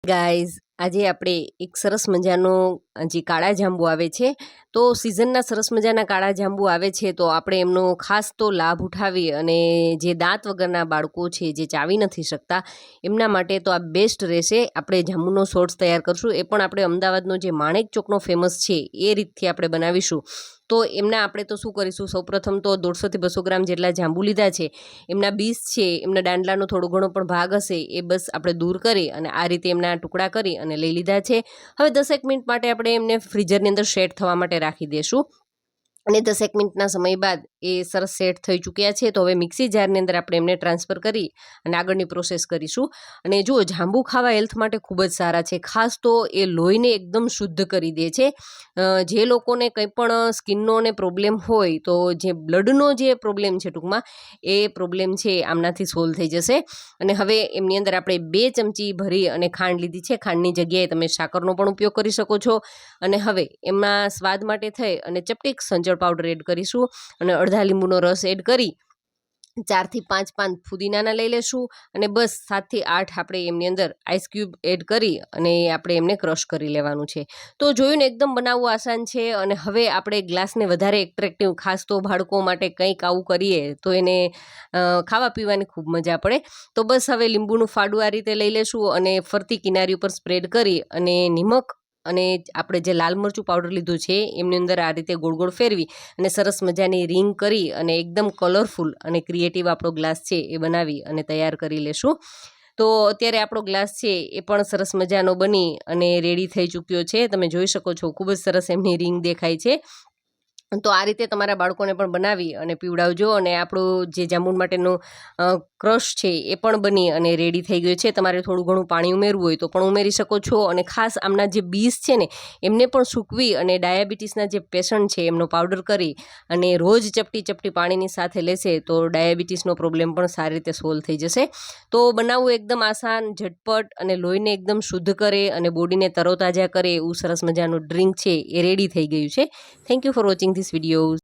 Guys આજે આપણે એક સરસ મજાનો જે કાળા જાંબુ આવે છે તો સિઝનના સરસ મજાના કાળા જાંબુ આવે છે તો આપણે એમનો ખાસ તો લાભ ઉઠાવી અને જે દાંત વગરના બાળકો છે જે ચાવી નથી શકતા એમના માટે તો આ બેસ્ટ રહેશે। આપણે જાંબુનો શોર્ટ્સ તૈયાર કરશું, એ પણ આપણે અમદાવાદનો જે માણેક ચોકનો ફેમસ છે એ રીતથી આપણે બનાવીશું। તો એમના આપણે તો શું કરીશું, સૌપ્રથમ તો 150 થી 200 ગ્રામ જેટલા જાંબુ લીધા છે, એમના બીજ છે, એમના દાંડલાનો થોડો ઘણો પણ ભાગ હશે એ બસ આપણે દૂર કરી અને આ રીતે એમના ટુકડા કરી અને લઈ લીધા છે। હવે 10 મિનિટ માટે આપણે એમને ફ્રીઝરની અંદર સેટ થવા માટે રાખી દઈશું અને 10 મિનિટના સમય બાદ એ સરસ સેટ થઈ ચૂક્યા છે। તો હવે મિક્સી જારની અંદર આપણે એમને ટ્રાન્સફર કરી અને આગળની પ્રોસેસ કરીશું। અને જુઓ, જાંબુ ખાવા હેલ્થ માટે ખૂબ જ સારા છે, ખાસ તો એ લોહીને એકદમ શુદ્ધ કરી દે છે। જે લોકોને કંઈ પણ સ્કિનનો ને પ્રોબ્લેમ હોય તો જે બ્લડનો જે પ્રોબ્લેમ છે ટૂંકમાં એ પ્રોબ્લેમ છે આમનાથી સોલ્વ થઈ જશે। અને હવે એમની અંદર આપણે 2 ચમચી ભરી અને ખાંડ લીધી છે, ખાંડની જગ્યાએ તમે સાકરનો પણ ઉપયોગ કરી શકો છો। અને હવે એમાં સ્વાદ માટે થઈ અને ચપટીક સંચળ પાવડર એડ કરીશું અને અડધા લીંબુનો રસ એડ કરી 4 થી 5 પાન ફુદીનાના લઈ લેશું અને બસ 7 થી 8 આપણે એમની અંદર આઈસ ક્યુબ એડ કરી અને આપણે એમને ક્રશ કરી લેવાનું છે। તો જોયું ને, એકદમ બનાવવું આસાન છે। અને હવે આપણે ગ્લાસને વધારે એટ્રેક્ટિવ, ખાસ તો બાળકો માટે કંઈક આવું કરીએ તો એને ખાવા પીવાની ખૂબ મજા પડે। તો બસ હવે લીંબુનું ફાડું આ રીતે લઈ લેશું અને ફરતી કિનારી ઉપર સ્પ્રેડ કરી અને નિમક અને આપણે જે લાલ મરચું પાવડર લીધું છે એમની અંદર આ રીતે ગોળ ગોળ ફેરવી અને સરસ મજાની રિંગ કરી અને એકદમ કલરફુલ અને ક્રિએટિવ આપણો ગ્લાસ છે એ બનાવી અને તૈયાર કરી લેશું। તો અત્યારે આપણો ગ્લાસ છે એ પણ સરસ મજાનો બની અને રેડી થઈ ચૂક્યો છે, તમે જોઈ શકો છો, ખૂબ જ સરસ એમની રિંગ દેખાય છે। તો આ રીતે તમારા બાળકોને પણ બનાવી અને પીવડાવજો। અને આપણું જે જાંબુ માટેનું ક્રશ છે એ પણ બની અને રેડી થઈ ગયું છે। તમારે થોડું ઘણું પાણી ઉમેરવું હોય તો પણ ઉમેરી શકો છો। અને ખાસ આમના જે બીજ છે ને એમને પણ સૂકવી અને ડાયાબિટીસના જે પેશન્ટ છે એમનો પાવડર કરી અને રોજ ચપટી પાણીની સાથે લેશે તો ડાયાબિટીસનો પ્રોબ્લેમ પણ સારી રીતે સોલ્વ થઈ જશે। તો બનાવવું એકદમ આસાન, ઝટપટ અને લોહીને એકદમ શુદ્ધ કરે અને બોડીને તરોતાજા કરે એવું સરસ મજાનું ડ્રિંક છે એ રેડી થઈ ગયું છે। Thank you for watching this video.